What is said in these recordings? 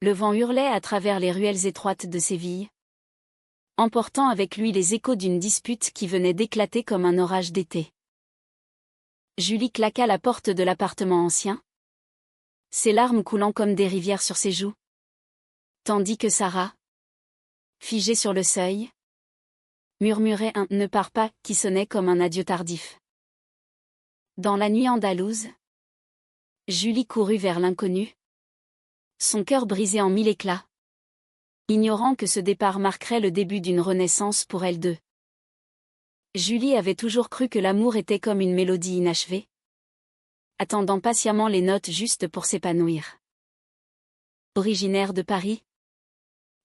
Le vent hurlait à travers les ruelles étroites de Séville, emportant avec lui les échos d'une dispute qui venait d'éclater comme un orage d'été. Julie claqua la porte de l'appartement ancien, ses larmes coulant comme des rivières sur ses joues, tandis que Sarah, figée sur le seuil, murmurait un « ne pars pas » qui sonnait comme un adieu tardif. Dans la nuit andalouse, Julie courut vers l'inconnu, son cœur brisé en mille éclats, ignorant que ce départ marquerait le début d'une renaissance pour elles deux. Julie avait toujours cru que l'amour était comme une mélodie inachevée, attendant patiemment les notes justes pour s'épanouir. Originaire de Paris,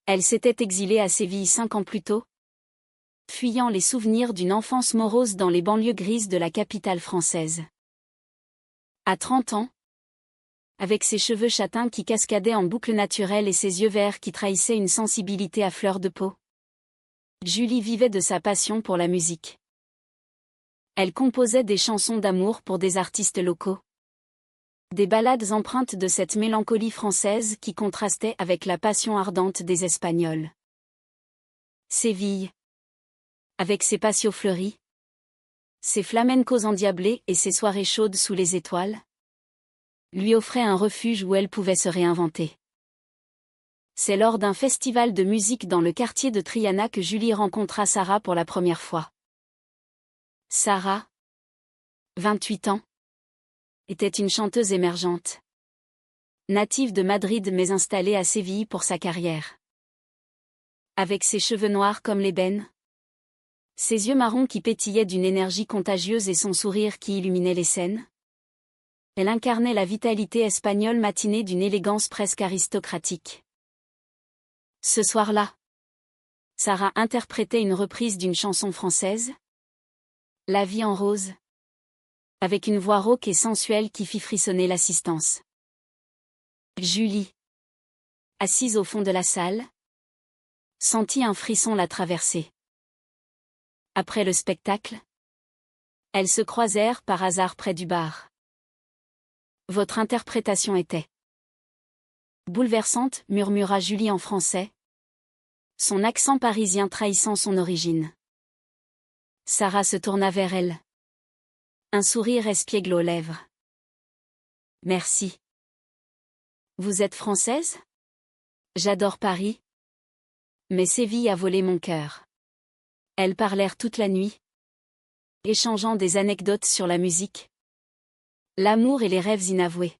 elle s'était exilée à Séville 5 ans plus tôt, fuyant les souvenirs d'une enfance morose dans les banlieues grises de la capitale française. À 30 ans, avec ses cheveux châtains qui cascadaient en boucles naturelles et ses yeux verts qui trahissaient une sensibilité à fleur de peau, Julie vivait de sa passion pour la musique. Elle composait des chansons d'amour pour des artistes locaux. Des ballades empreintes de cette mélancolie française qui contrastait avec la passion ardente des Espagnols. Séville, avec ses patios fleuris, ses flamencos endiablés et ses soirées chaudes sous les étoiles, lui offrait un refuge où elle pouvait se réinventer. C'est lors d'un festival de musique dans le quartier de Triana que Julie rencontra Sarah pour la première fois. Sarah, 28 ans, était une chanteuse émergente. Native de Madrid mais installée à Séville pour sa carrière. Avec ses cheveux noirs comme l'ébène, ses yeux marrons qui pétillaient d'une énergie contagieuse et son sourire qui illuminait les scènes, elle incarnait la vitalité espagnole matinée d'une élégance presque aristocratique. Ce soir-là, Sarah interprétait une reprise d'une chanson française, La vie en rose, avec une voix rauque et sensuelle qui fit frissonner l'assistance. Julie, assise au fond de la salle, sentit un frisson la traverser. Après le spectacle, elles se croisèrent par hasard près du bar. Votre interprétation était bouleversante, murmura Julie en français, son accent parisien trahissant son origine. Sarah se tourna vers elle. Un sourire espiègle aux lèvres. Merci. Vous êtes française? J'adore Paris. Mais Séville a volé mon cœur. Elles parlèrent toute la nuit, échangeant des anecdotes sur la musique, l'amour et les rêves inavoués.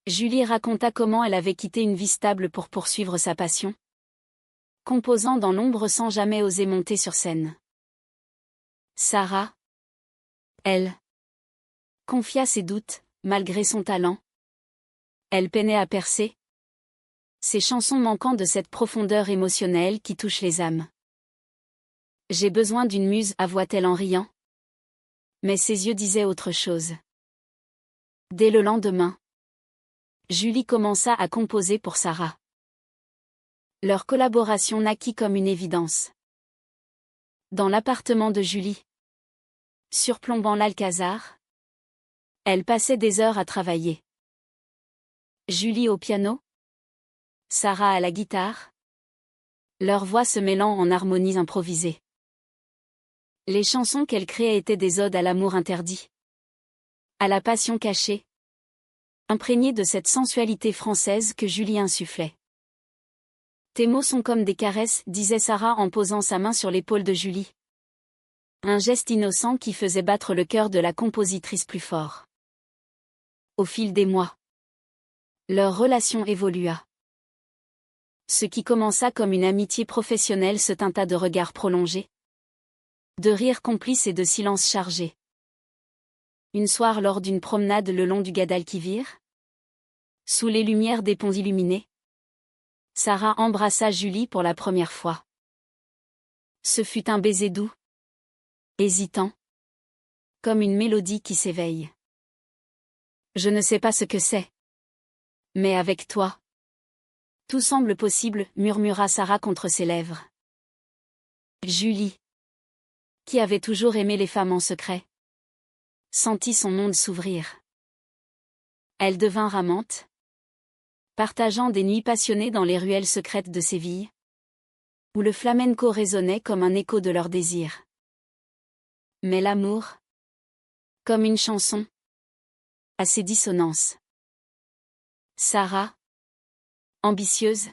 Julie raconta comment elle avait quitté une vie stable pour poursuivre sa passion, composant dans l'ombre sans jamais oser monter sur scène. Sarah, elle, confia ses doutes, malgré son talent. Elle peinait à percer, ses chansons manquant de cette profondeur émotionnelle qui touche les âmes. J'ai besoin d'une muse, avoua-t-elle en riant. Mais ses yeux disaient autre chose. Dès le lendemain, Julie commença à composer pour Sarah. Leur collaboration naquit comme une évidence. Dans l'appartement de Julie, surplombant l'Alcazar, elle passait des heures à travailler. Julie au piano, Sarah à la guitare, leurs voix se mêlant en harmonies improvisées. Les chansons qu'elle créait étaient des odes à l'amour interdit, à la passion cachée, imprégnées de cette sensualité française que Julie insufflait. Tes mots sont comme des caresses, disait Sarah en posant sa main sur l'épaule de Julie. Un geste innocent qui faisait battre le cœur de la compositrice plus fort. Au fil des mois, leur relation évolua. Ce qui commença comme une amitié professionnelle se teinta de regards prolongés, de rires complices et de silences chargés. Une soir lors d'une promenade le long du Guadalquivir, sous les lumières des ponts illuminés, Sarah embrassa Julie pour la première fois. Ce fut un baiser doux, hésitant, comme une mélodie qui s'éveille. Je ne sais pas ce que c'est. Mais avec toi, tout semble possible, murmura Sarah contre ses lèvres. Julie, qui avait toujours aimé les femmes en secret, sentit son monde s'ouvrir. Elle devint amante, partageant des nuits passionnées dans les ruelles secrètes de Séville, où le flamenco résonnait comme un écho de leurs désirs. Mais l'amour, comme une chanson, a ses dissonances. Sarah, ambitieuse,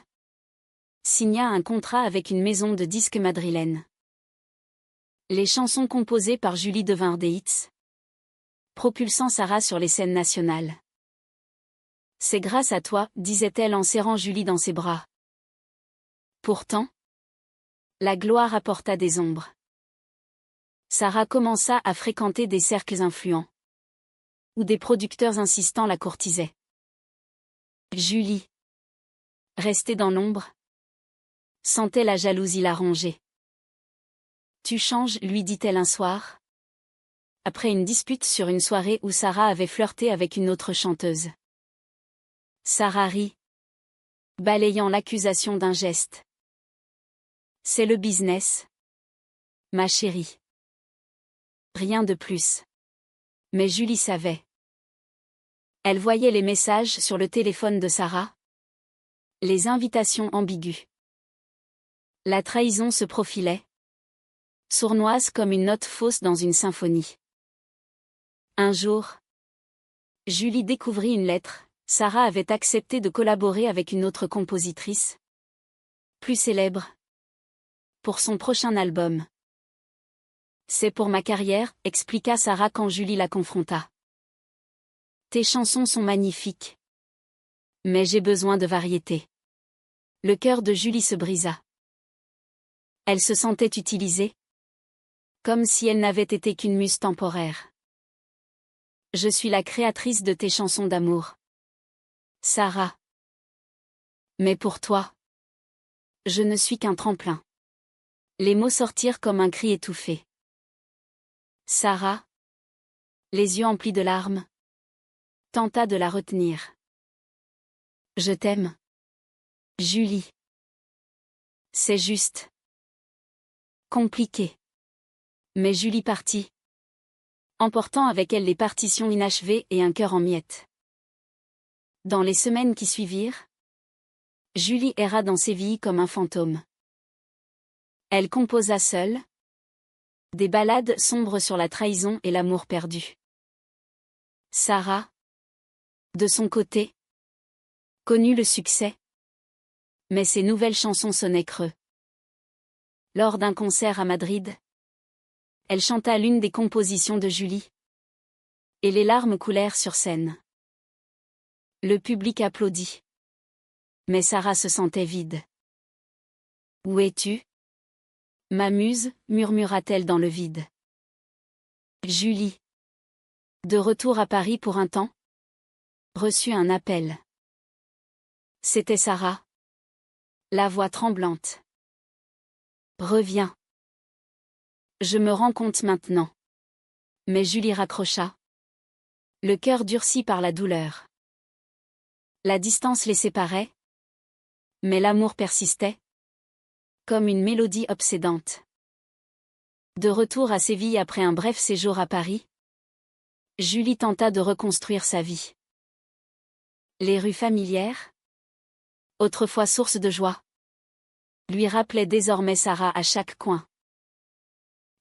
signa un contrat avec une maison de disques madrilène. Les chansons composées par Julie devinrent des hits, propulsant Sarah sur les scènes nationales. C'est grâce à toi, disait-elle en serrant Julie dans ses bras. Pourtant, la gloire apporta des ombres. Sarah commença à fréquenter des cercles influents, où des producteurs insistants la courtisaient. Julie, restée dans l'ombre, sentait la jalousie la ronger. Tu changes, lui dit-elle un soir, après une dispute sur une soirée où Sarah avait flirté avec une autre chanteuse. Sarah rit, balayant l'accusation d'un geste. C'est le business, ma chérie. Rien de plus. Mais Julie savait. Elle voyait les messages sur le téléphone de Sarah, les invitations ambiguës. La trahison se profilait, sournoise comme une note fausse dans une symphonie. Un jour, Julie découvrit une lettre. Sarah avait accepté de collaborer avec une autre compositrice, plus célèbre, pour son prochain album. C'est pour ma carrière, expliqua Sarah quand Julie la confronta. Tes chansons sont magnifiques. Mais j'ai besoin de variété. Le cœur de Julie se brisa. Elle se sentait utilisée, comme si elle n'avait été qu'une muse temporaire. Je suis la créatrice de tes chansons d'amour, Sarah. Mais pour toi, je ne suis qu'un tremplin. Les mots sortirent comme un cri étouffé. Sarah, les yeux emplis de larmes, tenta de la retenir. Je t'aime, Julie. C'est juste compliqué. Mais Julie partit, emportant avec elle les partitions inachevées et un cœur en miettes. Dans les semaines qui suivirent, Julie erra dans Séville comme un fantôme. Elle composa seule des ballades sombres sur la trahison et l'amour perdu. Sarah, de son côté, connut le succès, mais ses nouvelles chansons sonnaient creux. Lors d'un concert à Madrid, elle chanta l'une des compositions de Julie, et les larmes coulèrent sur scène. Le public applaudit. Mais Sarah se sentait vide. Où es-tu, ma muse, murmura-t-elle dans le vide. Julie, de retour à Paris pour un temps, reçut un appel. C'était Sarah, la voix tremblante. Reviens. Je me rends compte maintenant. Mais Julie raccrocha, le cœur durci par la douleur. La distance les séparait, mais l'amour persistait, comme une mélodie obsédante. De retour à Séville après un bref séjour à Paris, Julie tenta de reconstruire sa vie. Les rues familières, autrefois source de joie, lui rappelaient désormais Sarah à chaque coin.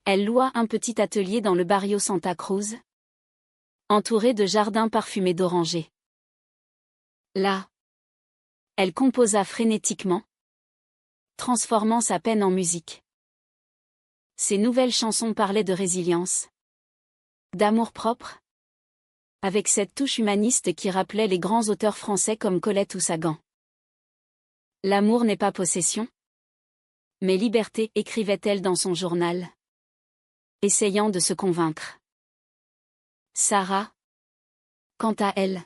Elle loua un petit atelier dans le barrio Santa Cruz, entouré de jardins parfumés d'orangers. Là, elle composa frénétiquement, transformant sa peine en musique. Ses nouvelles chansons parlaient de résilience, d'amour-propre, avec cette touche humaniste qui rappelait les grands auteurs français comme Colette ou Sagan. L'amour n'est pas possession, mais liberté, écrivait-elle dans son journal, essayant de se convaincre. Sarah, quant à elle,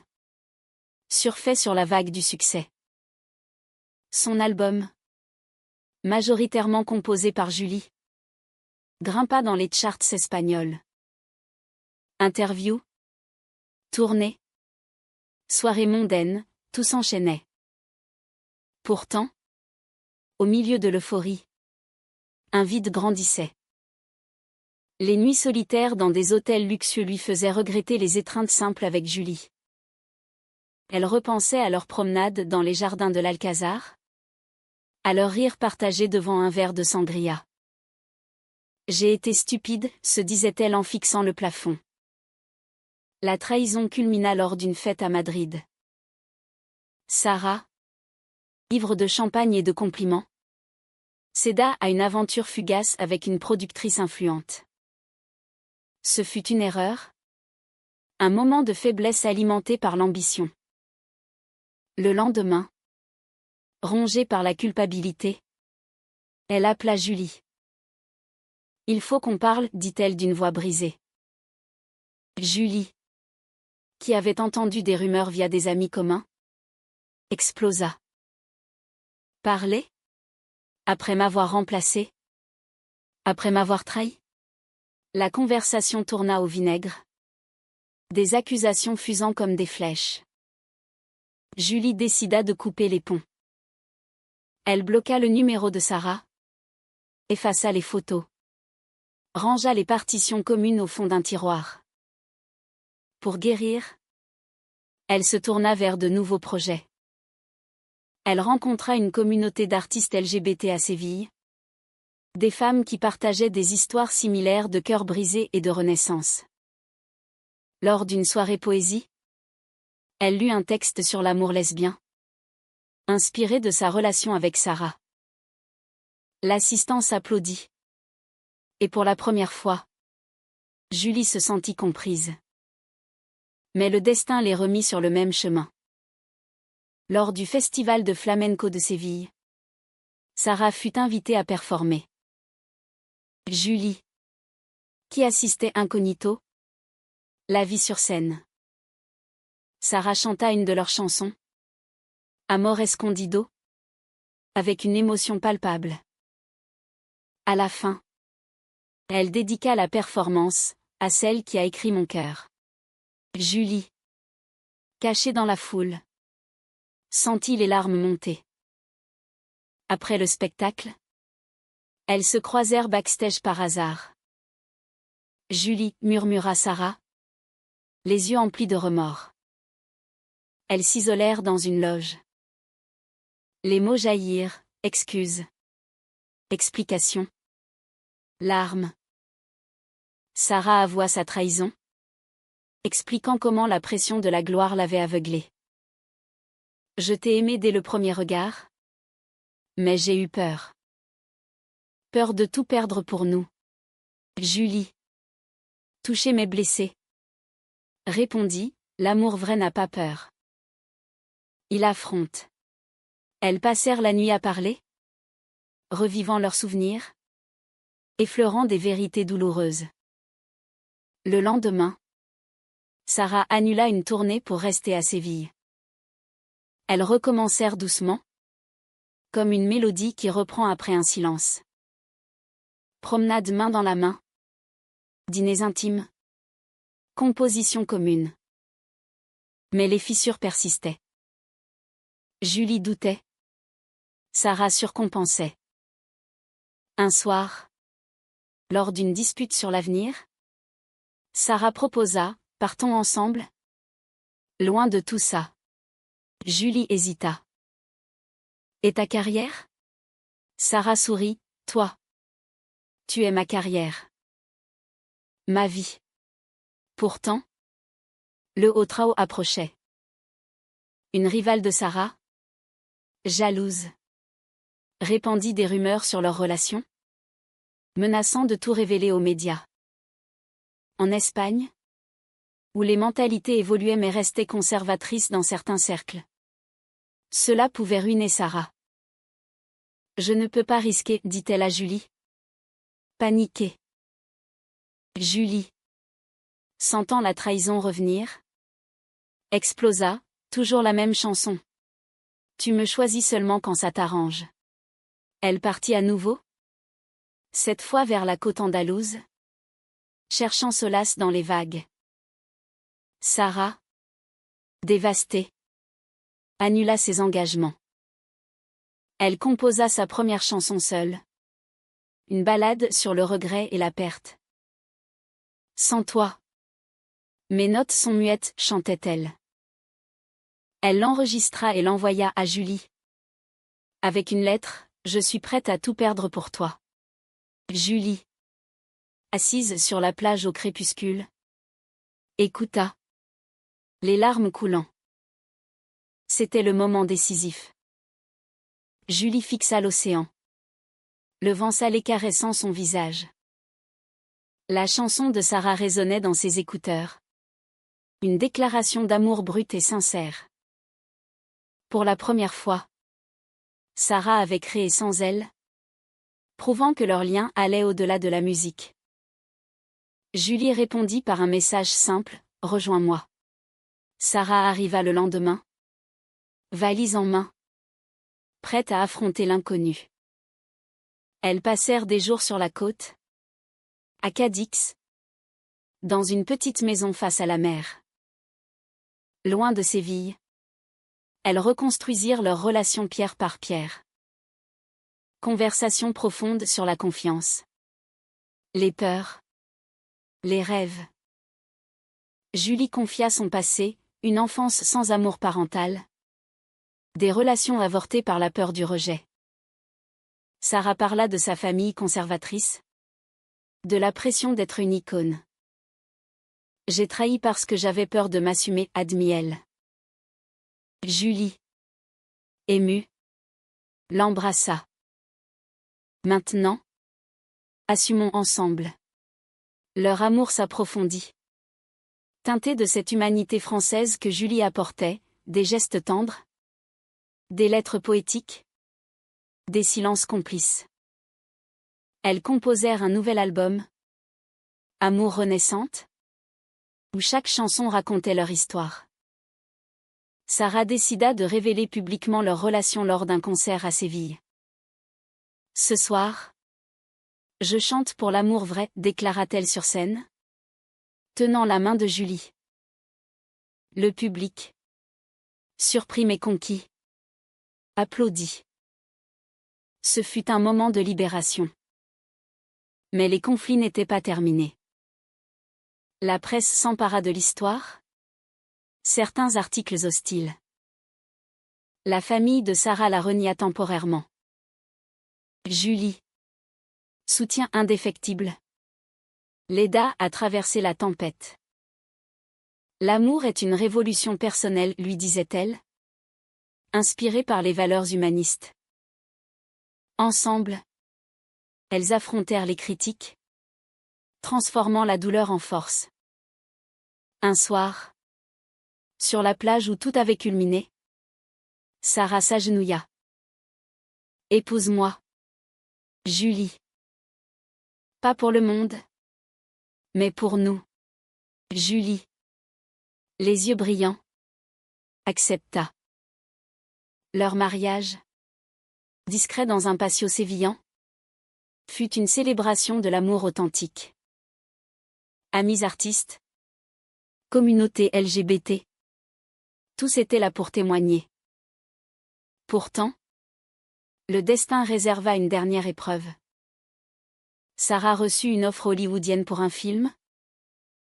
surfait sur la vague du succès. Son album, majoritairement composé par Julie, grimpa dans les charts espagnols. Interviews, tournées, soirées mondaines, tout s'enchaînait. Pourtant, au milieu de l'euphorie, un vide grandissait. Les nuits solitaires dans des hôtels luxueux lui faisaient regretter les étreintes simples avec Julie. Elle repensait à leur promenade dans les jardins de l'Alcazar, à leur rire partagé devant un verre de sangria. J'ai été stupide, se disait-elle en fixant le plafond. La trahison culmina lors d'une fête à Madrid. Sarah, ivre de champagne et de compliments, céda à une aventure fugace avec une productrice influente. Ce fut une erreur, un moment de faiblesse alimenté par l'ambition. Le lendemain, rongée par la culpabilité, elle appela Julie. « Il faut qu'on parle, dit-elle d'une voix brisée. » Julie, qui avait entendu des rumeurs via des amis communs, explosa. « Parler ? Après m'avoir remplacé ? Après m'avoir trahi ? » La conversation tourna au vinaigre. Des accusations fusant comme des flèches. Julie décida de couper les ponts. Elle bloqua le numéro de Sarah, effaça les photos, rangea les partitions communes au fond d'un tiroir. Pour guérir, elle se tourna vers de nouveaux projets. Elle rencontra une communauté d'artistes LGBT à Séville. Des femmes qui partageaient des histoires similaires de cœurs brisés et de renaissance. Lors d'une soirée poésie, elle lut un texte sur l'amour lesbien, inspiré de sa relation avec Sarah. L'assistance applaudit. Et pour la première fois, Julie se sentit comprise. Mais le destin les remit sur le même chemin. Lors du festival de flamenco de Séville, Sarah fut invitée à performer. Julie, qui assistait incognito, la vit sur scène. Sarah chanta une de leurs chansons, Amor Escondido, avec une émotion palpable. À la fin, elle dédiqua la performance à celle qui a écrit mon cœur. Julie, cachée dans la foule, sentit les larmes monter. Après le spectacle, elles se croisèrent backstage par hasard. Julie, murmura Sarah, les yeux emplis de remords. Elles s'isolèrent dans une loge. Les mots jaillirent, excuse, explication, larmes. Sarah avoua sa trahison, expliquant comment la pression de la gloire l'avait aveuglée. Je t'ai aimé dès le premier regard, mais j'ai eu peur. Peur de tout perdre pour nous. Julie, toucher mais blessée, répondit, l'amour vrai n'a pas peur. Il affronte. Elles passèrent la nuit à parler, revivant leurs souvenirs, effleurant des vérités douloureuses. Le lendemain, Sarah annula une tournée pour rester à Séville. Elles recommencèrent doucement, comme une mélodie qui reprend après un silence. Promenade main dans la main, dîners intimes, composition commune. Mais les fissures persistaient. Julie doutait. Sarah surcompensait. Un soir, lors d'une dispute sur l'avenir, Sarah proposa, partons ensemble. Loin de tout ça. Julie hésita. Et ta carrière ? Sarah sourit, toi. Tu es ma carrière. Ma vie. Pourtant, le Hotrao approchait. Une rivale de Sarah, jalouse, répandit des rumeurs sur leur relation, menaçant de tout révéler aux médias. En Espagne, où les mentalités évoluaient mais restaient conservatrices dans certains cercles, cela pouvait ruiner Sarah. Je ne peux pas risquer, dit-elle à Julie. Paniquée. Julie, sentant la trahison revenir, explosa, toujours la même chanson. Tu me choisis seulement quand ça t'arrange. Elle partit à nouveau, cette fois vers la côte andalouse, cherchant solace dans les vagues. Sarah, dévastée, annula ses engagements. Elle composa sa première chanson seule. Une ballade sur le regret et la perte. Sans toi. Mes notes sont muettes, chantait-elle. Elle l'enregistra et l'envoya à Julie. Avec une lettre, je suis prête à tout perdre pour toi. Julie, assise sur la plage au crépuscule, écouta, les larmes coulant. C'était le moment décisif. Julie fixa l'océan. Le vent salé caressant son visage. La chanson de Sarah résonnait dans ses écouteurs. Une déclaration d'amour brute et sincère. Pour la première fois, Sarah avait créé sans elle, prouvant que leur lien allait au-delà de la musique. Julie répondit par un message simple, « Rejoins-moi ». Sarah arriva le lendemain, valise en main, prête à affronter l'inconnu. Elles passèrent des jours sur la côte, à Cadix, dans une petite maison face à la mer. Loin de Séville, elles reconstruisirent leur relation pierre par pierre. Conversation profonde sur la confiance. Les peurs. Les rêves. Julie confia son passé, une enfance sans amour parental. Des relations avortées par la peur du rejet. Sarah parla de sa famille conservatrice. De la pression d'être une icône. J'ai trahi parce que j'avais peur de m'assumer, admit-elle. Julie, émue, l'embrassa. Maintenant, assumons ensemble. Leur amour s'approfondit. Teinté de cette humanité française que Julie apportait, des gestes tendres, des lettres poétiques, des silences complices. Elles composèrent un nouvel album, Amour renaissante, où chaque chanson racontait leur histoire. Sarah décida de révéler publiquement leur relation lors d'un concert à Séville. Ce soir, je chante pour l'amour vrai, déclara-t-elle sur scène, tenant la main de Julie. Le public, surpris mais conquis, applaudit. Ce fut un moment de libération. Mais les conflits n'étaient pas terminés. La presse s'empara de l'histoire. Certains articles hostiles. La famille de Sarah la renia temporairement. Julie. Soutien indéfectible. L'aida à traverser la tempête. L'amour est une révolution personnelle, lui disait-elle. Inspirée par les valeurs humanistes. Ensemble, elles affrontèrent les critiques, transformant la douleur en force. Un soir, sur la plage où tout avait culminé, Sarah s'agenouilla. Épouse-moi, Julie. Pas pour le monde, mais pour nous, Julie. Les yeux brillants, accepta. Leur mariage, discret dans un patio sévillan, fut une célébration de l'amour authentique. Amis artistes, communauté LGBT, tous étaient là pour témoigner. Pourtant, le destin réserva une dernière épreuve. Sarah reçut une offre hollywoodienne pour un film,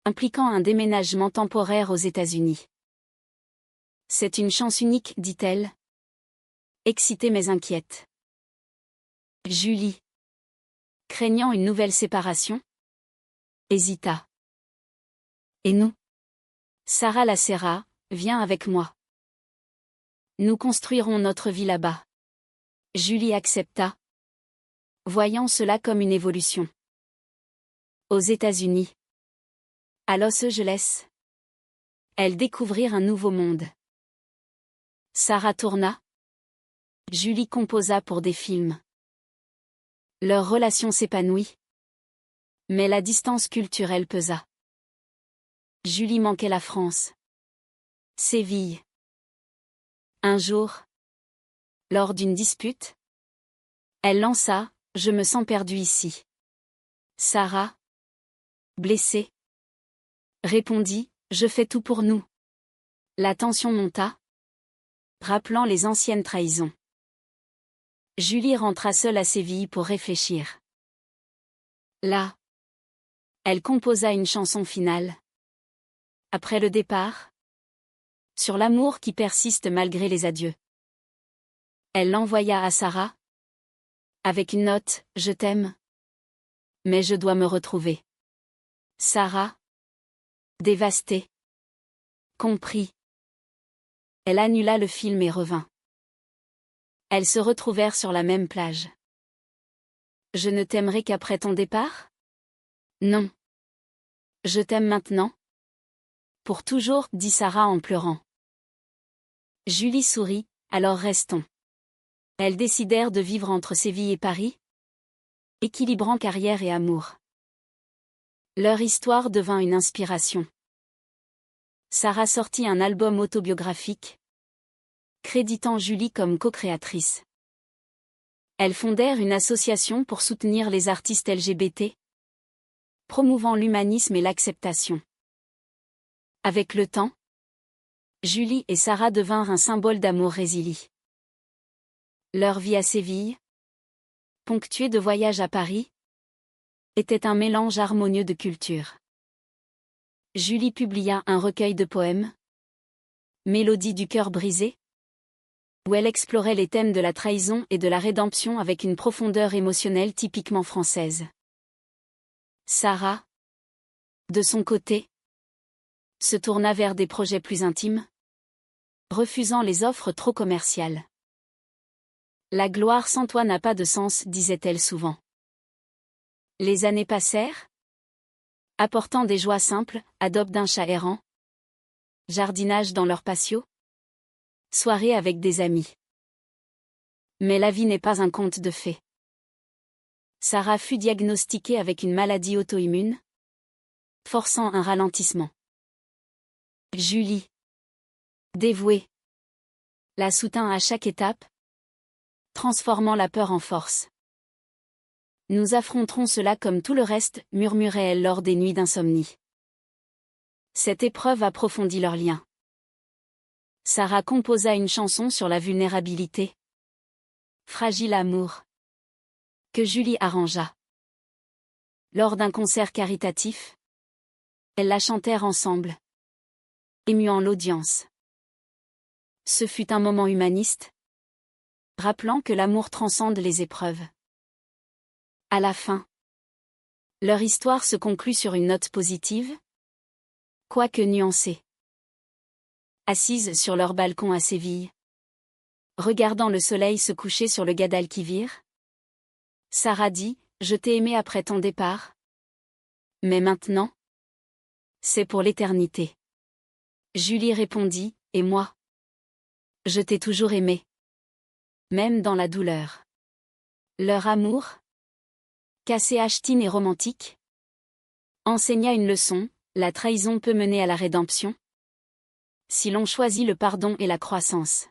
impliquant un déménagement temporaire aux États-Unis. C'est une chance unique, dit-elle, excitée mais inquiète. Julie, craignant une nouvelle séparation, hésita. Et nous? Sarah la serra, viens avec moi. Nous construirons notre vie là-bas. Julie accepta, voyant cela comme une évolution. Aux États-Unis. À Los Angeles. Elles découvrirent un nouveau monde. Sarah tourna. Julie composa pour des films. Leur relation s'épanouit. Mais la distance culturelle pesa. Julie manquait la France. Séville. Un jour, lors d'une dispute, elle lança « Je me sens perdue ici ». Sarah, blessée, répondit « Je fais tout pour nous ». La tension monta, rappelant les anciennes trahisons. Julie rentra seule à Séville pour réfléchir. Là, elle composa une chanson finale. Après le départ, sur l'amour qui persiste malgré les adieux. Elle l'envoya à Sarah, avec une note, « Je t'aime, mais je dois me retrouver. » Sarah, dévastée, comprit. Elle annula le film et revint. Elles se retrouvèrent sur la même plage. « Je ne t'aimerai qu'après ton départ ? » Non. Je t'aime maintenant. Pour toujours, dit Sarah en pleurant. Julie sourit, alors restons. Elles décidèrent de vivre entre Séville et Paris, équilibrant carrière et amour. Leur histoire devint une inspiration. Sarah sortit un album autobiographique, créditant Julie comme co-créatrice. Elles fondèrent une association pour soutenir les artistes LGBT, promouvant l'humanisme et l'acceptation. Avec le temps, Julie et Sarah devinrent un symbole d'amour résili. Leur vie à Séville, ponctuée de voyages à Paris, était un mélange harmonieux de cultures. Julie publia un recueil de poèmes, Mélodie du cœur brisé, où elle explorait les thèmes de la trahison et de la rédemption avec une profondeur émotionnelle typiquement française. Sarah, de son côté, se tourna vers des projets plus intimes, refusant les offres trop commerciales. La gloire sans toi n'a pas de sens, disait-elle souvent. Les années passèrent, apportant des joies simples, adopte d'un chat errant, jardinage dans leur patio, soirée avec des amis. Mais la vie n'est pas un conte de fées. Sarah fut diagnostiquée avec une maladie auto-immune, forçant un ralentissement. Julie, dévouée, la soutint à chaque étape, transformant la peur en force. Nous affronterons cela comme tout le reste, murmurait-elle lors des nuits d'insomnie. Cette épreuve approfondit leur lien. Sarah composa une chanson sur la vulnérabilité. Fragile amour, que Julie arrangea. Lors d'un concert caritatif, elles la chantèrent ensemble, émuant l'audience. Ce fut un moment humaniste, rappelant que l'amour transcende les épreuves. À la fin, leur histoire se conclut sur une note positive, quoique nuancée. Assises sur leur balcon à Séville, regardant le soleil se coucher sur le Guadalquivir, Sarah dit, « Je t'ai aimé après ton départ. Mais maintenant, c'est pour l'éternité. » Julie répondit, « Et moi ? Je t'ai toujours aimé. Même dans la douleur. » Leur amour, cassé achetine et romantique, enseigna une leçon, la trahison peut mener à la rédemption, si l'on choisit le pardon et la croissance.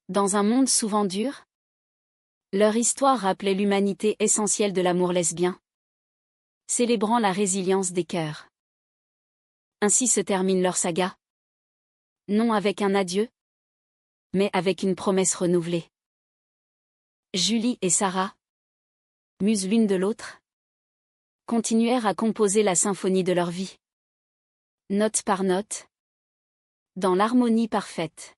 Dans un monde souvent dur, leur histoire rappelait l'humanité essentielle de l'amour lesbien, célébrant la résilience des cœurs. Ainsi se termine leur saga. Non avec un adieu, mais avec une promesse renouvelée. Julie et Sarah, muses l'une de l'autre, continuèrent à composer la symphonie de leur vie. Note par note, dans l'harmonie parfaite.